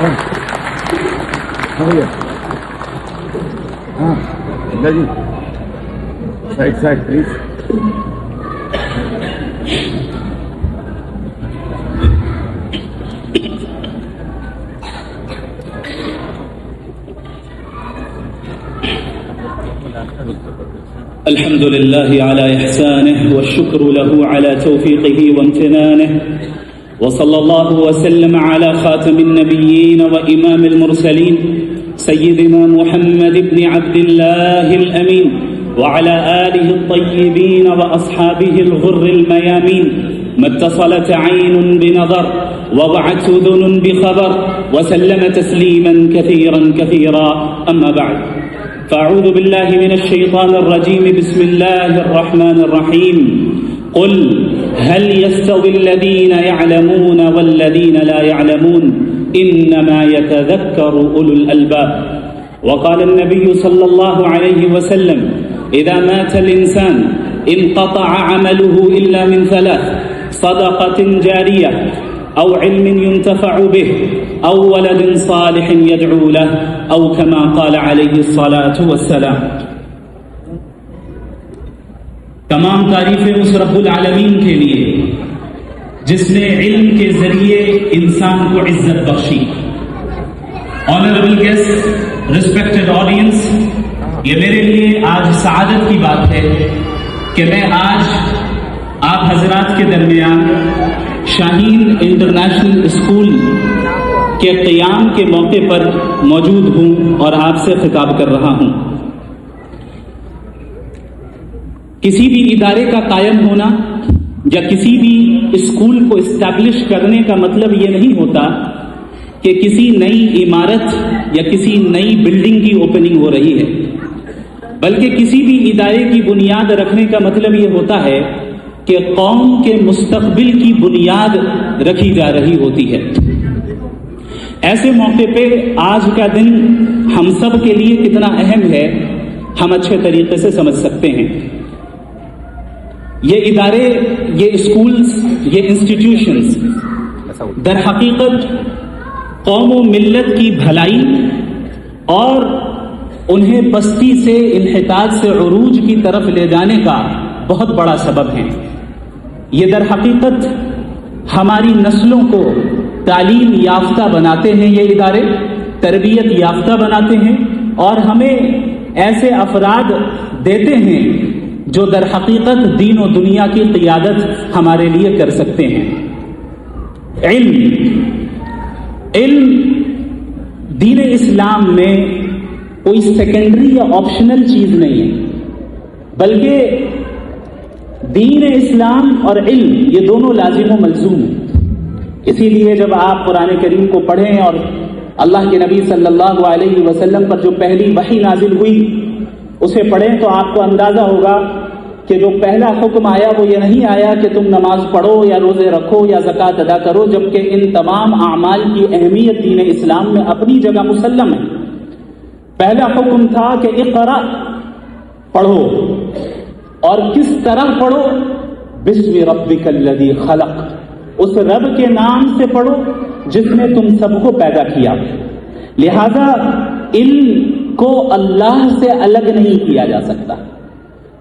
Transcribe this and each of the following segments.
G side please. الحمد لله على إحسانه والشكر له على توفيقه وامتنانه وصلى الله وسلم على خاتم النبيين وإمام المرسلين سيدنا محمد بن عبد الله الأمين وعلى آله الطيبين وأصحابه الغر الميامين ما اتصلت عين بنظر ووعت أذن بخبر وسلم تسليما كثيرا أما بعد فأعوذ بالله من الشيطان الرجيم بسم الله الرحمن الرحيم قل هل يستوي الذين يعلمون والذين لا يعلمون إنما يتذكر أولو الألباب وقال النبي صلى الله عليه وسلم إذا مات الإنسان انقطع عمله إلا من ثلاث صدقة جارية أو علم ينتفع به أو ولد صالح يدعو له أو كما قال عليه الصلاة والسلام. تمام تعریفیں اس رب العالمین کے لیے جس نے علم کے ذریعے انسان کو عزت بخشی. آنریبل گیسٹ، ریسپیکٹڈ آڈینس، یہ میرے لیے آج سعادت کی بات ہے کہ میں آج آپ حضرات کے درمیان شاہین انٹرنیشنل اسکول کے قیام کے موقع پر موجود ہوں اور آپ سے خطاب کر رہا ہوں. کسی بھی ادارے کا قائم ہونا یا کسی بھی اسکول کو اسٹیبلش کرنے کا مطلب یہ نہیں ہوتا کہ کسی نئی عمارت یا کسی نئی بلڈنگ کی اوپننگ ہو رہی ہے، بلکہ کسی بھی ادارے کی بنیاد رکھنے کا مطلب یہ ہوتا ہے کہ قوم کے مستقبل کی بنیاد رکھی جا رہی ہوتی ہے. ایسے موقع پہ آج کا دن ہم سب کے لیے کتنا اہم ہے ہم اچھے طریقے سے سمجھ سکتے ہیں. یہ ادارے، یہ اسکولز، یہ انسٹیٹیوشنز در حقیقت قوم و ملت کی بھلائی اور انہیں پستی سے، انحطاط سے عروج کی طرف لے جانے کا بہت بڑا سبب ہے. یہ در حقیقت ہماری نسلوں کو تعلیم یافتہ بناتے ہیں، یہ ادارے تربیت یافتہ بناتے ہیں اور ہمیں ایسے افراد دیتے ہیں جو در حقیقت دین و دنیا کی قیادت ہمارے لیے کر سکتے ہیں. علم دین اسلام میں کوئی سیکنڈری یا آپشنل چیز نہیں ہے، بلکہ دین اسلام اور علم یہ دونوں لازم و ملزوم ہیں. اسی لیے جب آپ قرآن کریم کو پڑھیں اور اللہ کے نبی صلی اللہ علیہ وسلم پر جو پہلی وحی نازل ہوئی اسے پڑھیں تو آپ کو اندازہ ہوگا کہ جو پہلا حکم آیا وہ یہ نہیں آیا کہ تم نماز پڑھو یا روزے رکھو یا زکوٰۃ ادا کرو، جبکہ ان تمام اعمال کی اہمیت دین اسلام میں اپنی جگہ مسلم ہے. پہلا حکم تھا کہ اقرأ، پڑھو، اور کس طرح پڑھو؟ بسم ربک الذی خلق، اس رب کے نام سے پڑھو جس نے تم سب کو پیدا کیا. لہذا علم کو اللہ سے الگ نہیں کیا جا سکتا،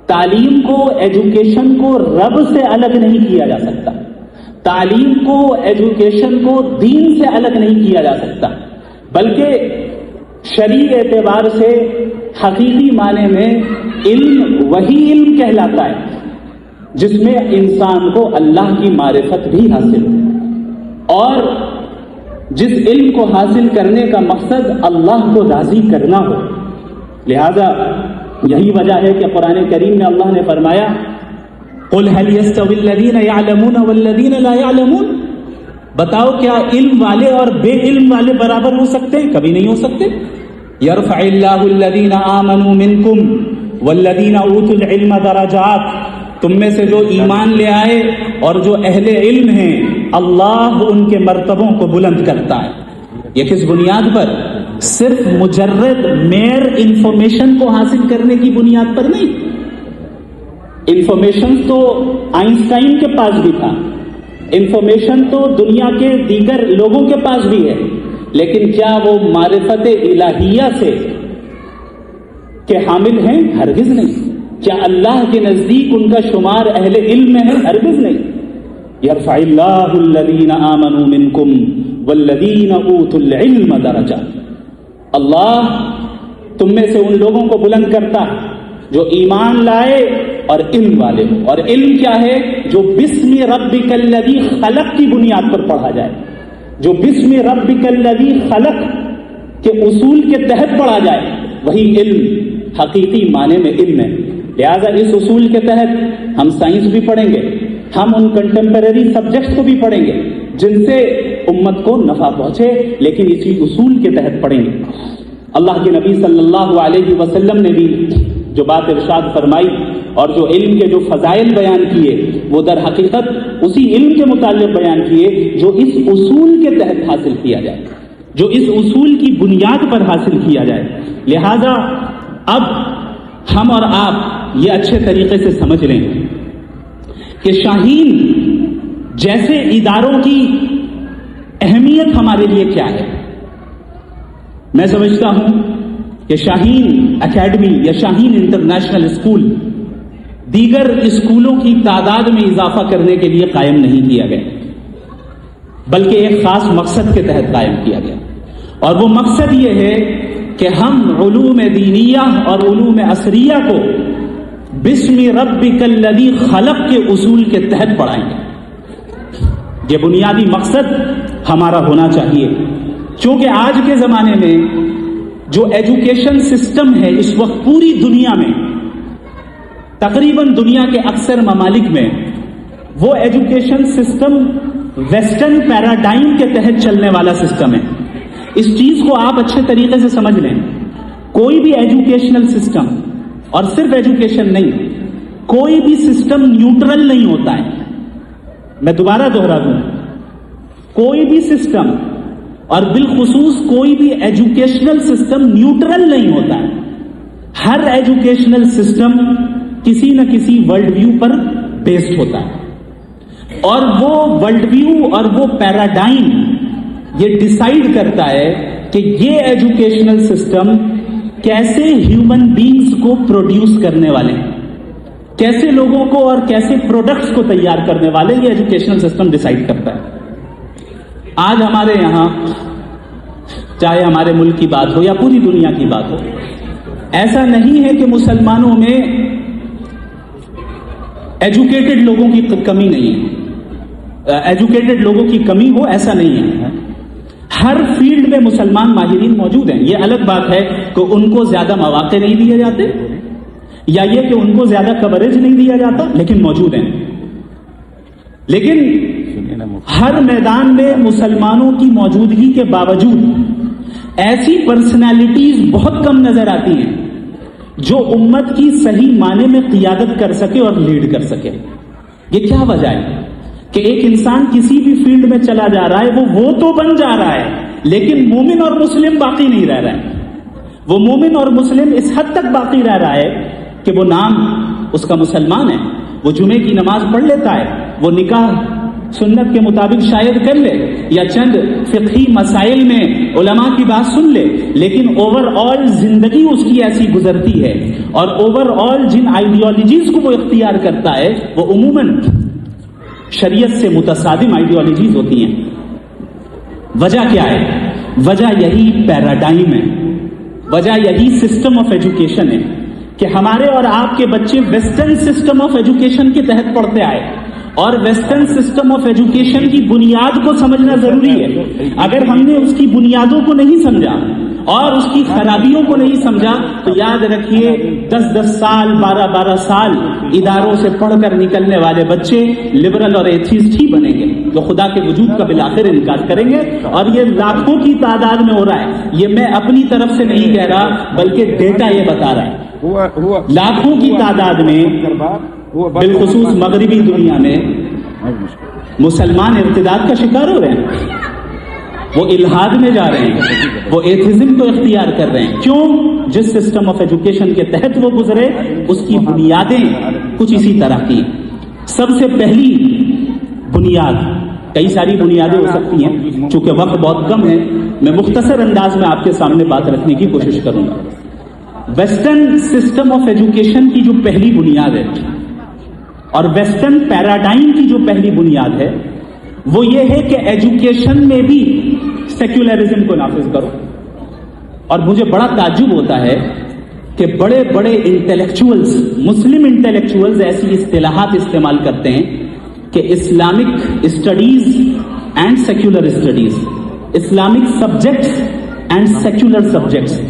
تعلیم کو، ایجوکیشن کو رب سے الگ نہیں کیا جا سکتا، تعلیم کو، ایجوکیشن کو دین سے الگ نہیں کیا جا سکتا، بلکہ شرعی اعتبار سے حقیقی معنی میں علم وہی علم کہلاتا ہے جس میں انسان کو اللہ کی معرفت بھی حاصل ہو اور جس علم کو حاصل کرنے کا مقصد اللہ کو راضی کرنا ہو. لہذا یہی وجہ ہے کہ قرآن کریم میں اللہ نے فرمایا قل هل يستوي الذين يعلمون والذين لا يعلمون، بتاؤ کیا علم والے اور بے علم والے برابر ہو سکتے ہیں؟ کبھی نہیں ہو سکتے. يرفع الله الذين آمنوا منكم والذين اوتوا العلم درجات، تم میں سے جو ایمان لے آئے اور جو اہل علم ہیں اللہ ان کے مرتبوں کو بلند کرتا ہے. یہ کس بنیاد پر؟ صرف مجرد میر انفارمیشن کو حاصل کرنے کی بنیاد پر نہیں. انفارمیشن تو آئنسٹائن کے پاس بھی تھا، انفارمیشن تو دنیا کے دیگر لوگوں کے پاس بھی ہے، لیکن کیا وہ معرفت الہیہ سے کہ حامل ہیں؟ ہرگز نہیں. کیا اللہ کے نزدیک ان کا شمار اہل علم میں ہے؟ ہرگز نہیں. یرفع اللہ الذین آمنوا منکم والذین اوتوا العلم درجات. اللہ تم میں سے ان لوگوں کو بلند کرتا ہے جو ایمان لائے اور علم والے ہو. اور علم کیا ہے؟ جو بسم ربک الذی خلق کی بنیاد پر پڑھا جائے, جو بسم ربک الذی خلق کے اصول کے تحت پڑھا جائے, وہی علم حقیقی معنی میں علم ہے. لہذا اس اصول کے تحت ہم سائنس بھی پڑھیں گے, ہم ان کنٹمپریری سبجیکٹس کو بھی پڑھیں گے جن سے امت کو نفع پہنچے, لیکن اسی اصول کے تحت پڑھیں گے. اللہ کے نبی صلی اللہ علیہ وسلم نے بھی جو بات ارشاد فرمائی اور جو علم کے جو فضائل بیان کیے وہ در حقیقت اسی علم کے متعلق بیان کیے جو اس اصول کے تحت حاصل کیا جائے, جو اس اصول کی بنیاد پر حاصل کیا جائے. لہذا اب ہم اور آپ یہ اچھے طریقے سے سمجھ لیں کہ شاہین جیسے اداروں کی اہمیت ہمارے لیے کیا ہے. میں سمجھتا ہوں کہ شاہین اکیڈمی یا شاہین انٹرنیشنل اسکول دیگر اسکولوں کی تعداد میں اضافہ کرنے کے لیے قائم نہیں کیا گیا, بلکہ ایک خاص مقصد کے تحت قائم کیا گیا. اور وہ مقصد یہ ہے کہ ہم علوم دینیہ اور علوم عصریہ کو بسم ربک الذی خلق کے اصول کے تحت پڑھائیں گے. یہ بنیادی مقصد ہمارا ہونا چاہیے, چونکہ آج کے زمانے میں جو ایجوکیشن سسٹم ہے اس وقت پوری دنیا میں, تقریباً دنیا کے اکثر ممالک میں, وہ ایجوکیشن سسٹم ویسٹرن پیراڈائم کے تحت چلنے والا سسٹم ہے. اس چیز کو آپ اچھے طریقے سے سمجھ لیں. کوئی بھی ایجوکیشنل سسٹم, اور صرف ایجوکیشن نہیں, کوئی بھی سسٹم نیوٹرل نہیں ہوتا ہے. میں دوبارہ دوہرا دوں, کوئی بھی سسٹم اور بالخصوص کوئی بھی ایجوکیشنل سسٹم نیوٹرل نہیں ہوتا ہے. ہر ایجوکیشنل سسٹم کسی نہ کسی ورلڈ ویو پر بیسڈ ہوتا ہے, اور وہ ورلڈ ویو اور وہ پیراڈائم یہ ڈیسائیڈ کرتا ہے کہ یہ ایجوکیشنل سسٹم کیسے ہیومن بینگز کو پروڈیوس کرنے والے ہیں, کیسے لوگوں کو اور کیسے پروڈکٹس کو تیار کرنے والے, یہ ایجوکیشنل سسٹم ڈیسائیڈ کرتا ہے. آج ہمارے یہاں چاہے ہمارے ملک کی بات ہو یا پوری دنیا کی بات ہو, ایسا نہیں ہے کہ مسلمانوں میں ایجوکیٹڈ لوگوں کی کمی نہیں ہے, ایجوکیٹڈ لوگوں کی کمی ہو ایسا نہیں ہے. ہر فیلڈ میں مسلمان ماہرین موجود ہیں. یہ الگ بات ہے کہ ان کو زیادہ مواقع نہیں دیے جاتے یا یہ کہ ان کو زیادہ کوریج نہیں دیا جاتا, لیکن موجود ہیں. لیکن ہر میدان میں مسلمانوں کی موجودگی کے باوجود ایسی پرسنالٹیز بہت کم نظر آتی ہیں جو امت کی صحیح معنی میں قیادت کر سکے اور لیڈ کر سکے. یہ کیا وجہ ہے کہ ایک انسان کسی بھی فیلڈ میں چلا جا رہا ہے, وہ تو بن جا رہا ہے, لیکن مومن اور مسلم باقی نہیں رہ رہا ہے. وہ مومن اور مسلم اس حد تک باقی رہ رہا ہے کہ وہ نام اس کا مسلمان ہے, وہ جمعے کی نماز پڑھ لیتا ہے, وہ نکاح سنت کے مطابق شاید کر لے یا چند فقہی مسائل میں علماء کی بات سن لے, لیکن اوور آل زندگی اس کی ایسی گزرتی ہے, اور اوور آل جن آئیڈیالوجیز کو وہ اختیار کرتا ہے وہ عموماً شریعت سے متصادم آئیڈیالوجیز ہوتی ہیں. وجہ کیا ہے؟ وجہ یہی پیراڈائم ہے, وجہ یہی سسٹم آف ایجوکیشن ہے کہ ہمارے اور آپ کے بچے ویسٹرن سسٹم آف ایجوکیشن کے تحت پڑھتے آئے, اور ویسٹرن سسٹم آف ایجوکیشن کی بنیاد کو سمجھنا ضروری ہے. اگر ہم نے اس کی بنیادوں کو نہیں سمجھا اور اس کی خرابیوں کو نہیں سمجھا تو یاد رکھیے 10-10 سال 12-12 سال اداروں سے پڑھ کر نکلنے والے بچے لبرل اور ایتھیسٹ ہی بنیں گے جو خدا کے وجود کا بالآخر انکار کریں گے. اور یہ لاکھوں کی تعداد میں ہو رہا ہے, یہ میں اپنی طرف سے نہیں کہہ رہا بلکہ ڈیٹا یہ بتا رہا ہے. لاکھوں کی تعداد میں بالخصوص مغربی دنیا میں مسلمان ارتداد کا شکار ہو رہے ہیں, وہ الحاد میں جا رہے ہیں, وہ ایتھزم کو اختیار کر رہے ہیں. کیوں؟ جس سسٹم آف ایجوکیشن کے تحت وہ گزرے اس کی بنیادیں کچھ اسی طرح کی. سب سے پہلی بنیاد, کئی ساری بنیادیں ہو سکتی ہیں, چونکہ وقت بہت کم ہے میں مختصر انداز میں آپ کے سامنے بات رکھنے کی کوشش کروں گا. ویسٹرن سسٹم آف ایجوکیشن کی جو پہلی بنیاد ہے اور ویسٹرن پیراڈائم کی جو پہلی بنیاد ہے وہ یہ ہے کہ ایجوکیشن میں بھی سیکولرزم کو نافذ کرو. اور مجھے بڑا تعجب ہوتا ہے کہ بڑے بڑے انٹلیکچوئلز، مسلم انٹلیکچوئلز ایسی اصطلاحات استعمال کرتے ہیں کہ Islamic studies and secular studies, Islamic subjects and secular subjects.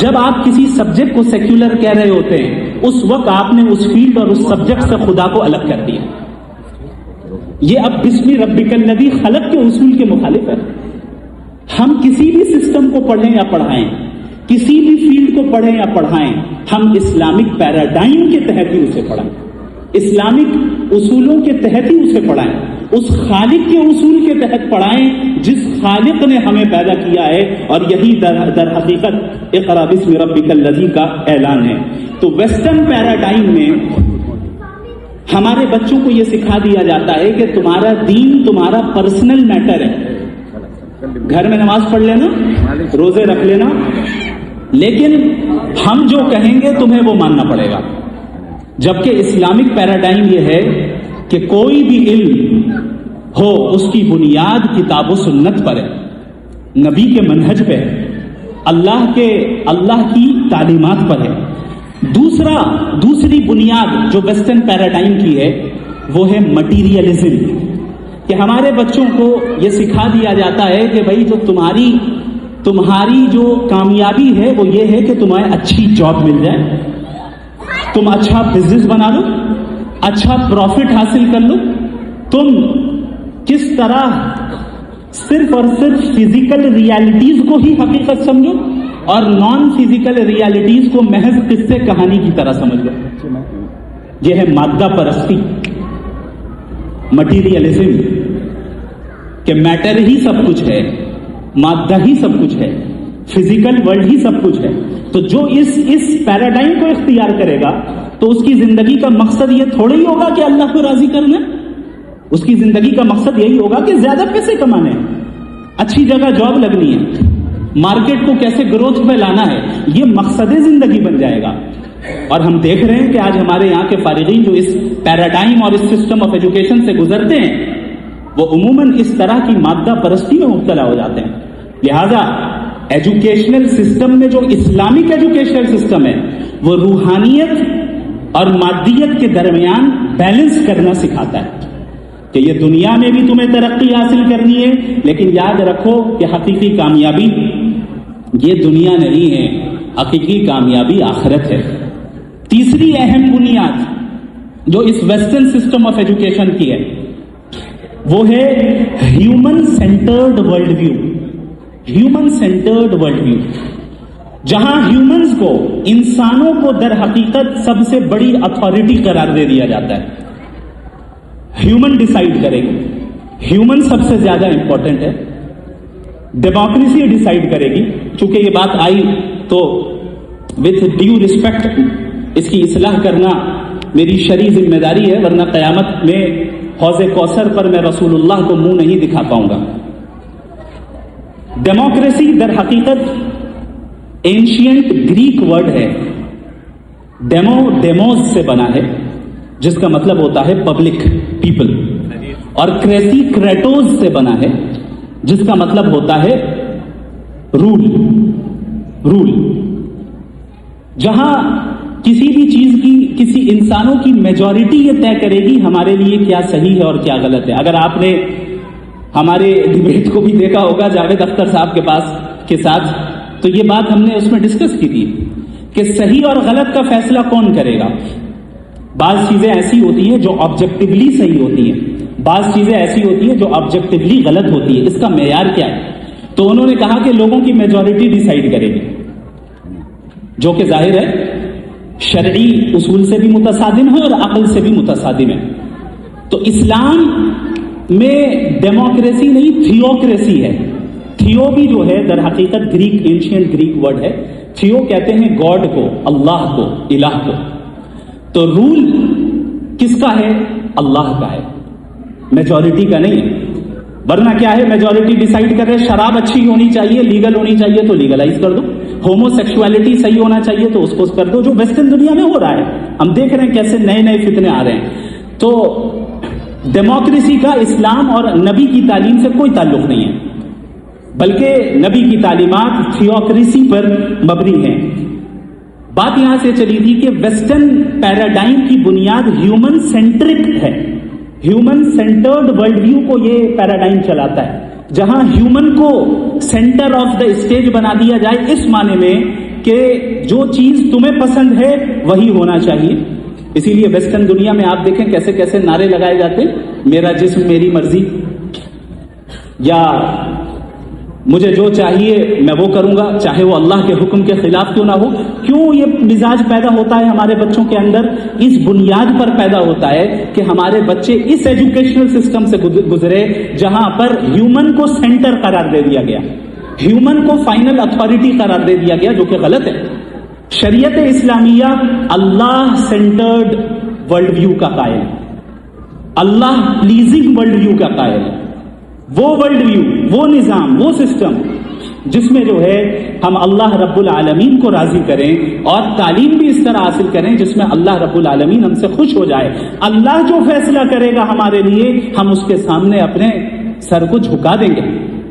جب آپ کسی سبجیکٹ کو سیکولر کہہ رہے ہوتے ہیں اس وقت آپ نے اس فیلڈ اور اس سبجیکٹ سے خدا کو الگ کر دیا. یہ اب بسم ربک الذی خلق کے اصول کے مخالف ہے. ہم کسی بھی سسٹم کو پڑھیں یا پڑھائیں، کسی بھی فیلڈ کو پڑھیں یا پڑھائیں، ہم اسلامک پیراڈائم کے تحت ہی اسے پڑھائیں، اسلامک اصولوں کے تحت ہی اسے پڑھائیں، اس خالق کے اصول کے تحت پڑھائیں جس خالق نے ہمیں پیدا کیا ہے. اور یہی در حقیقت اقرا بسم ربک الذی کا اعلان ہے. تو ویسٹرن پیراڈائم میں ہمارے بچوں کو یہ سکھا دیا جاتا ہے کہ تمہارا دین تمہارا پرسنل میٹر ہے. گھر میں نماز پڑھ لینا، روزے رکھ لینا، لیکن ہم جو کہیں گے تمہیں وہ ماننا پڑے گا. جبکہ اسلامک پیراڈائم یہ ہے کہ کوئی بھی علم ہو اس کی بنیاد کتاب و سنت پر ہے، نبی کے منہج پہ ہے، اللہ کی تعلیمات پر ہے. دوسری بنیاد جو ویسٹرن پیراڈائم کی ہے وہ ہے مٹیریلزم، کہ ہمارے بچوں کو یہ سکھا دیا جاتا ہے کہ بھائی جو تمہاری جو کامیابی ہے وہ یہ ہے کہ تمہیں اچھی جاب مل جائے، تم اچھا بزنس بنا لو، اچھا پروفٹ حاصل کر لو. تم کس طرح صرف اور صرف فزیکل ریالٹیز کو ہی حقیقت سمجھو اور نان فزیکل ریالٹیز کو محض قصے کہانی کی طرح سمجھ لو. یہ ہے مادہ پرستی، مٹیریلزم، کہ میٹر ہی سب کچھ ہے، مادہ ہی سب کچھ ہے، فزیکل ورلڈ ہی سب کچھ ہے. تو جو اس پیراڈائم کو اختیار کرے گا تو اس کی زندگی کا مقصد یہ تھوڑا ہی ہوگا کہ اللہ کو راضی کرنا. اس کی زندگی کا مقصد یہی ہوگا کہ زیادہ پیسے کمانے ہیں، اچھی جگہ جاب لگنی ہے، مارکیٹ کو کیسے گروتھ میں لانا ہے، یہ مقصد زندگی بن جائے گا. اور ہم دیکھ رہے ہیں کہ آج ہمارے یہاں کے فارغین جو اس پیراڈائم اور اس سسٹم آف ایجوکیشن سے گزرتے ہیں وہ عموماً اس طرح کی مادہ پرستی میں مبتلا ہو جاتے ہیں. لہذا ایجوکیشنل سسٹم میں جو اسلامک ایجوکیشنل سسٹم ہے وہ روحانیت اور مادیت کے درمیان بیلنس کرنا سکھاتا ہے کہ یہ دنیا میں بھی تمہیں ترقی حاصل کرنی ہے، لیکن یاد رکھو کہ حقیقی کامیابی یہ دنیا نہیں ہے، حقیقی کامیابی آخرت ہے. تیسری اہم بنیاد جو اس ویسٹرن سسٹم آف ایجوکیشن کی ہے وہ ہے human centred world view. Human centred world view, جہاں ہیومنز کو، انسانوں کو در حقیقت سب سے بڑی اتھارٹی قرار دے دیا جاتا ہے. ہیومن ڈیسائیڈ کرے گی، ہیومن سب سے زیادہ امپورٹنٹ ہے. ڈیموکریسی ڈیسائیڈ کرے گی. چونکہ یہ بات آئی تو وتھ ڈیو ریسپیکٹ اس کی اصلاح کرنا میری شرعی ذمہ داری ہے، ورنہ قیامت میں حوض کوثر پر میں رسول اللہ کو منہ نہیں دکھا پاؤں گا. ڈیموکریسی در حقیقت اینشینٹ گریک ورڈ ہے. ڈیموز سے بنا ہے جس کا مطلب ہوتا ہے پبلک، پیپل، اور کریسی کریٹوز سے بنا ہے جس کا مطلب ہوتا ہے رول. جہاں کسی بھی چیز کی، کسی انسانوں کی میجورٹی یہ طے کرے گی ہمارے لیے کیا صحیح ہے اور کیا غلط ہے. اگر آپ نے ہمارے ڈیبیٹ کو بھی دیکھا ہوگا جاوید اختر صاحب کے ساتھ تو یہ بات ہم نے اس میں ڈسکس کی تھی کہ صحیح اور غلط کا فیصلہ کون کرے گا. بعض چیزیں ایسی ہوتی ہیں جو آبجیکٹیولی صحیح ہوتی ہیں، بعض چیزیں ایسی ہوتی ہیں جو آبجیکٹیولی غلط ہوتی ہے. اس کا معیار کیا ہے؟ تو انہوں نے کہا کہ لوگوں کی میجورٹی ڈیسائیڈ کرے گی، جو کہ ظاہر ہے شرعی اصول سے بھی متصادم ہے اور عقل سے بھی متصادم ہے. تو اسلام میں ڈیموکریسی نہیں، تھیوکریسی ہے. تھیو بھی جو ہے در حقیقت گریک، اینشینٹ گریک ورڈ ہے. تھیو کہتے ہیں گاڈ کو، اللہ کو، الہ کو. تو رول کس کا ہے؟ اللہ کا ہے، میجورٹی کا نہیں. ورنہ کیا ہے, میجورٹی ڈیسائیڈ کر رہے شراب اچھی ہونی چاہیے, لیگل ہونی چاہیے تو لیگلائز کر دو, ہومو سیکسولیٹی صحیح ہونا چاہیے تو اس کو کر دو, جو ویسٹرن دنیا میں ہو رہا ہے. ہم دیکھ رہے ہیں کیسے نئے نئے فتنے آ رہے ہیں. تو ڈیموکریسی کا اسلام اور نبی کی تعلیم سے کوئی تعلق نہیں ہے, بلکہ نبی کی تعلیمات تھیوکریسی پر مبنی ہیں. بات یہاں سے چلی تھی کہ ویسٹرن پیراڈائم کی بنیاد ہیومن سینٹرک ہے, ہیومن سینٹرڈ ورلڈ ویو کو یہ پیراڈائم چلاتا ہے, جہاں ہیومن کو سینٹر آف دا اسٹیج بنا دیا جائے, اس معنی میں کہ جو چیز تمہیں پسند ہے وہی ہونا چاہیے. اسی لیے ویسٹرن دنیا میں آپ دیکھیں کیسے کیسے نعرے لگائے جاتے, میرا جسم میری مرضی, یا مجھے جو چاہیے میں وہ کروں گا چاہے وہ اللہ کے حکم کے خلاف کیوں نہ ہو. کیوں یہ مزاج پیدا ہوتا ہے ہمارے بچوں کے اندر؟ اس بنیاد پر پیدا ہوتا ہے کہ ہمارے بچے اس ایجوکیشنل سسٹم سے گزرے جہاں پر ہیومن کو سینٹر قرار دے دیا گیا, ہیومن کو فائنل اتھارٹی قرار دے دیا گیا, جو کہ غلط ہے. شریعت اسلامیہ اللہ سینٹرڈ ورلڈ ویو کا قائل, اللہ پلیزنگ ورلڈ ویو کا قائل. وہ ورلڈ ویو, وہ نظام, وہ سسٹم جس میں جو ہے ہم اللہ رب العالمین کو راضی کریں اور تعلیم بھی اس طرح حاصل کریں جس میں اللہ رب العالمین ہم سے خوش ہو جائے. اللہ جو فیصلہ کرے گا ہمارے لیے ہم اس کے سامنے اپنے سر کو جھکا دیں گے,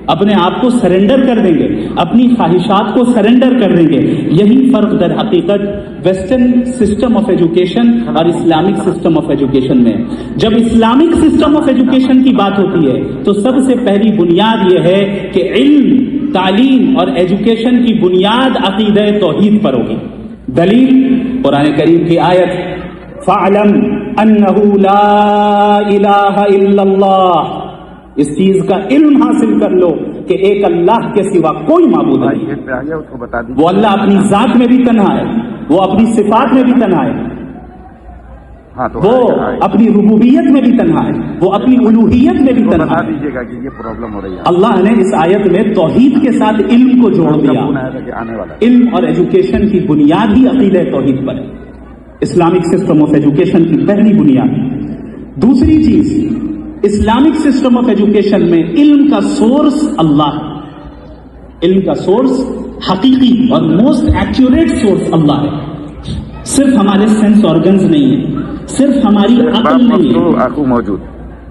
اپنے آپ کو سرنڈر کر دیں گے, اپنی خواہشات کو سرنڈر کر دیں گے. یہی فرق در حقیقت ویسٹرن سسٹم آف ایجوکیشن اور اسلامک سسٹم آف ایجوکیشن میں. جب اسلامک سسٹم آف ایجوکیشن کی بات ہوتی ہے تو سب سے پہلی بنیاد یہ ہے کہ علم, تعلیم اور ایجوکیشن کی بنیاد عقیدہ توحید پر ہوگی. دلیل قرآن کریم کی آیت فَاعْلَمْ أَنَّهُ لَا إِلَٰهَ إِلَّا اللَّهُ, اس چیز کا علم حاصل کر لو کہ ایک اللہ کے سوا کوئی معبود نہیں. وہ اللہ اپنی ذات میں بھی تنہا ہے, وہ اپنی صفات میں بھی تنہا ہے, وہ اپنی ربوبیت میں بھی تنہا ہے, وہ اپنی الوہیت میں بھی تنہا ہے. اللہ نے اس آیت میں توحید کے ساتھ علم کو جوڑ دیا. علم اور ایجوکیشن کی بنیاد ہی عقیدہ توحید پر ہے, اسلامک سسٹم آف ایجوکیشن کی پہلی بنیاد. دوسری چیز, اسلامک سسٹم آف ایجوکیشن میں علم کا سورس اللہ, علم کا سورس حقیقی اور موسٹ ایکوریٹ سورس اللہ ہے. صرف ہمارے سینس آرگنز نہیں ہیں, صرف ہماری عقل نہیں ہے, موجود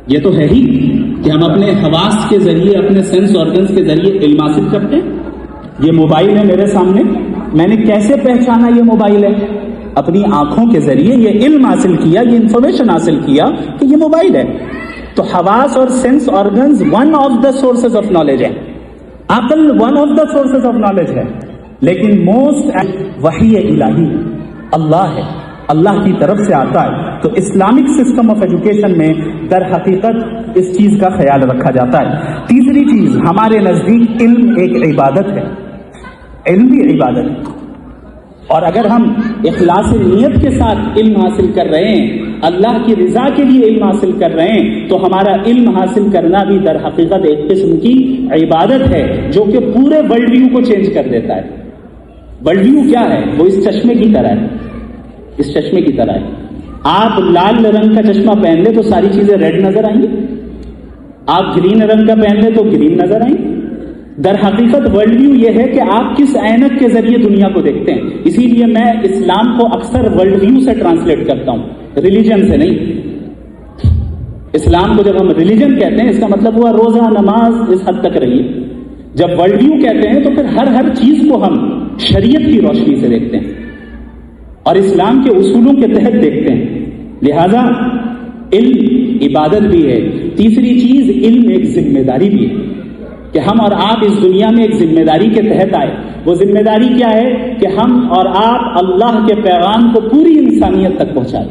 یہ تو ہے ہی کہ ہم اپنے حواس کے ذریعے, اپنے سینس آرگنز کے ذریعے علم حاصل کرتے ہیں. یہ موبائل ہے میرے سامنے, میں نے کیسے پہچانا یہ موبائل ہے؟ اپنی آنکھوں کے ذریعے یہ علم حاصل کیا, یہ انفارمیشن حاصل کیا کہ یہ موبائل ہے. تو حواس اور sense organs one of the sources of knowledge ہے, عقل one of the sources of knowledge ہے, لیکن موسٹ وحی الہی اللہ ہے, اللہ کی طرف سے آتا ہے. تو اسلامک سسٹم آف ایجوکیشن میں در حقیقت اس چیز کا خیال رکھا جاتا ہے. تیسری چیز, ہمارے نزدیک علم ایک عبادت ہے, علم بھی عبادت ہے. اور اگر ہم اخلاص نیت کے ساتھ علم حاصل کر رہے ہیں, اللہ کی رضا کے لیے علم حاصل کر رہے ہیں, تو ہمارا علم حاصل کرنا بھی در حقیقت ایک قسم کی عبادت ہے جو کہ پورے ورلڈ ویو کو چینج کر دیتا ہے. ورلڈ ویو کیا ہے؟ وہ اس چشمے کی طرح ہے, اس چشمے کی طرح ہے. آپ لال رنگ کا چشمہ پہن لیں تو ساری چیزیں ریڈ نظر آئیں گی, آپ گرین رنگ کا پہن لیں تو گرین نظر آئیں گی. در حقیقت ورلڈ ویو یہ ہے کہ آپ کس اینک کے ذریعے دنیا کو دیکھتے ہیں. اسی لیے میں اسلام کو اکثر ورلڈ ویو سے ٹرانسلیٹ کرتا ہوں, ریلیجن سے نہیں. اسلام کو جب ہم ریلیجن کہتے ہیں اس کا مطلب ہوا روزہ نماز اس حد تک رہی ہے. جب ورلڈ ویو کہتے ہیں تو پھر ہر چیز کو ہم شریعت کی روشنی سے دیکھتے ہیں اور اسلام کے اصولوں کے تحت دیکھتے ہیں. لہذا علم عبادت بھی ہے. تیسری چیز, علم ایک ذمہ داری بھی ہے کہ ہم اور آپ اس دنیا میں ایک ذمہ داری کے تحت آئے. وہ ذمہ داری کیا ہے کہ ہم اور آپ اللہ کے پیغام کو پوری انسانیت تک پہنچائیں,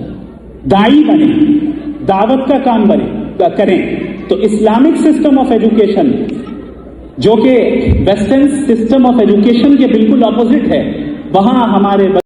داعی بنیں, دعوت کا کام کریں. تو اسلامک سسٹم آف ایجوکیشن جو کہ ویسٹرن سسٹم آف ایجوکیشن کے بالکل اپوزٹ ہے, وہاں ہمارے